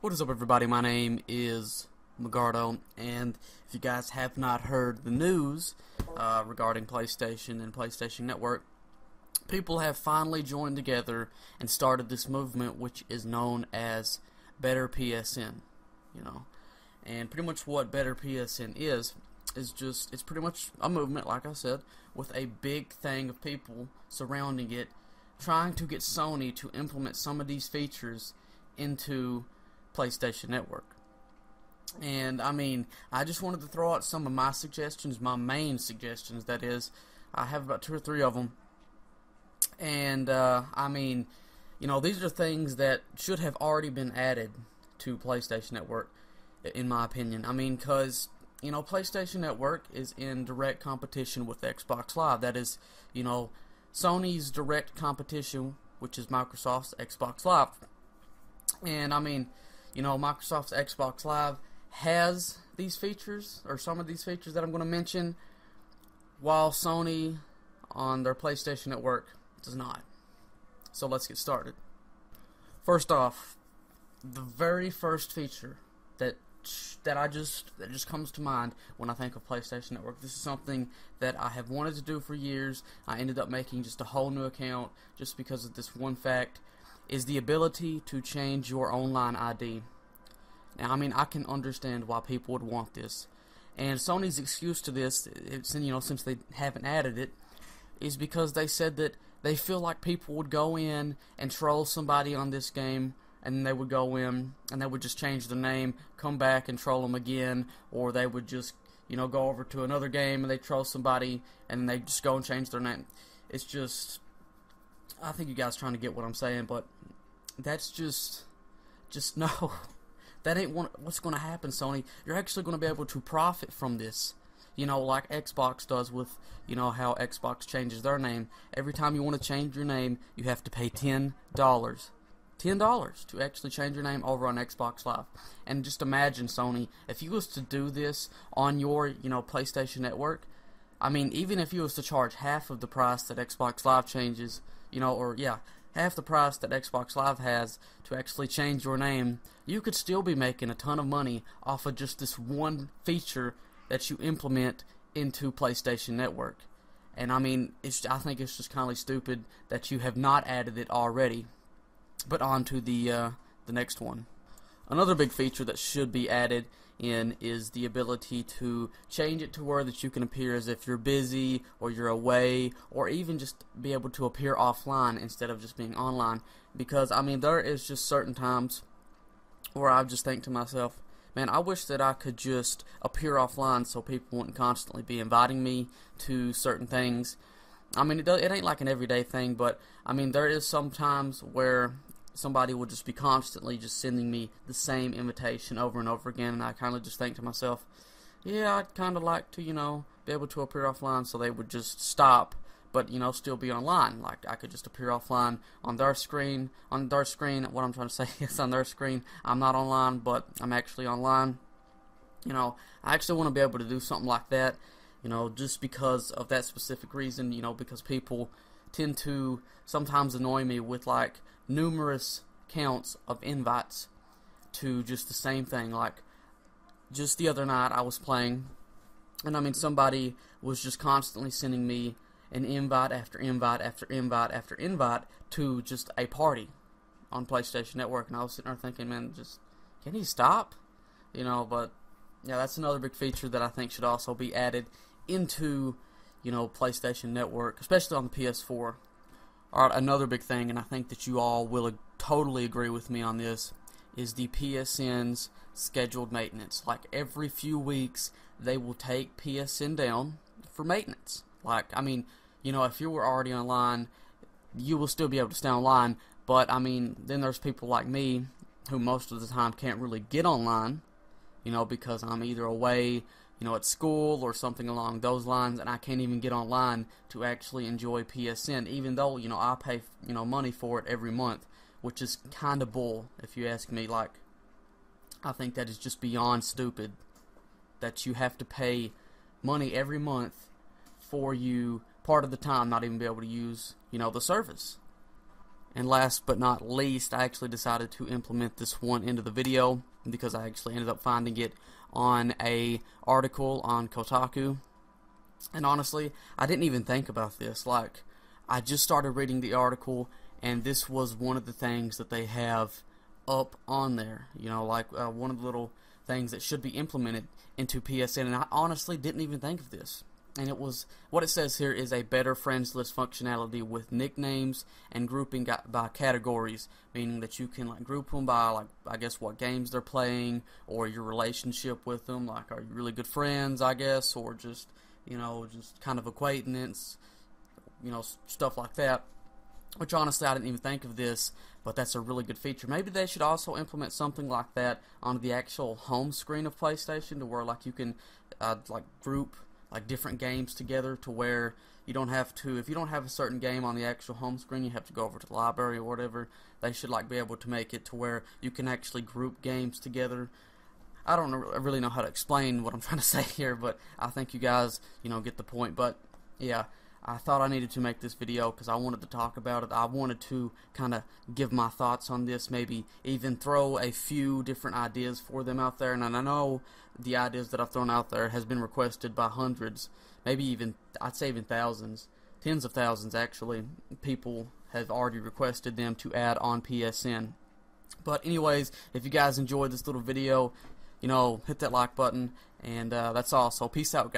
What is up, everybody? My name is Maggardo, and if you guys have not heard the news regarding PlayStation and PlayStation Network, people have finally joined together and started this movement which is known as Better PSN. And pretty much what Better PSN is just, it's pretty much a movement, like I said, with a big thing of people surrounding it, trying to get Sony to implement some of these features into PlayStation Network. And I just wanted to throw out some of my suggestions, my main suggestions, that is. I have about 2 or 3 of them. And these are things that should have already been added to PlayStation Network, in my opinion. Because PlayStation Network is in direct competition with Xbox Live. That is, Sony's direct competition, which is Microsoft's Xbox Live. And Microsoft's Xbox Live has these features, or some of these features that I'm going to mention, while Sony on their PlayStation Network does not. So let's get started. First off, the very first feature that just comes to mind when I think of PlayStation Network. This is something that I have wanted to do for years. I ended up making just a whole new account just because of this one fact, is the ability to change your online ID. Now, I can understand why people would want this. And Sony's excuse to this, since they haven't added it, is because they said that they feel like people would go in and troll somebody on this game, and they would go in and they would just change their name, come back and troll them again, or they would just, go over to another game and they troll somebody and they just go and change their name. It's just, I think you guys are trying to get what I'm saying, but that's just no. That ain't what's going to happen, Sony. You're actually going to be able to profit from this. Like Xbox does with, how Xbox changes their name. Every time you want to change your name, you have to pay $10. $10 to actually change your name over on Xbox Live. And just imagine, Sony, if you was to do this on your, PlayStation Network, even if you was to charge half of the price that Xbox Live changes, half the price that Xbox Live has to actually change your name, you could still be making a ton of money off of just this one feature that you implement into PlayStation Network. And I think it's just kind of stupid that you have not added it already. But on to the next one. Another big feature that should be added in is the ability to change it to where that you can appear as if you're busy or you're away, or even just be able to appear offline instead of just being online. Because there is just certain times where I just think to myself, man, I wish that I could just appear offline so people wouldn't constantly be inviting me to certain things. It ain't like an everyday thing, but there is some times where somebody will just be constantly just sending me the same invitation over and over again, and I kind of just think to myself, yeah, I'd kind of like to, be able to appear offline, so they would just stop, but, still be online. Like, I could just appear offline on their screen, what I'm trying to say is on their screen, I'm not online, but I'm actually online. I actually want to be able to do something like that, just because of that specific reason, because people tend to sometimes annoy me with, like, numerous counts of invites to just the same thing. Like, just the other night I was playing, and somebody was just constantly sending me an invite after invite after invite after invite to just a party on PlayStation Network, and I was sitting there thinking, man, just, can he stop? But yeah, that's another big feature that I think should also be added into, PlayStation Network, especially on the PS4. Alright, another big thing, and I think that you all will totally agree with me on this, is the PSN's scheduled maintenance. Like, every few weeks, they will take PSN down for maintenance. Like, if you were already online, you will still be able to stay online, but, then there's people like me, who most of the time can't really get online, because I'm either away, at school or something along those lines, and I can't even get online to actually enjoy PSN, even though, I pay, money for it every month, which is kind of bull, if you ask me. Like, I think that is just beyond stupid, that you have to pay money every month for you, part of the time, not even be able to use, the service. And last but not least, I actually decided to implement this one into the video because I actually ended up finding it on a article on Kotaku. And honestly, I didn't even think about this. Like, I just started reading the article, and this was one of the things that they have up on there. You know, like one of the little things that should be implemented into PSN, and I honestly didn't even think of this. And it was, what it says here is a better friends list functionality with nicknames and grouping by categories, meaning that you can like group them by, like, I guess what games they're playing, or your relationship with them, like are you really good friends, I guess, or just, you know, just kind of acquaintance, you know, stuff like that. Which honestly, I didn't even think of this, but that's a really good feature. Maybe they should also implement something like that on the actual home screen of PlayStation, to where like you can like group like different games together, to where you don't have to, if you don't have a certain game on the actual home screen, you have to go over to the library or whatever. They should like be able to make it to where you can actually group games together. I don't really know how to explain what I'm trying to say here, but I think you guys, you know, get the point. But yeah, I thought I needed to make this video because I wanted to talk about it. I wanted to kind of give my thoughts on this, maybe even throw a few different ideas for them out there. And I know the ideas that I've thrown out there has been requested by hundreds, maybe even, I'd say even thousands, tens of thousands actually. People have already requested them to add on PSN. But anyways, if you guys enjoyed this little video, you know, hit that like button, and that's all. So peace out, guys.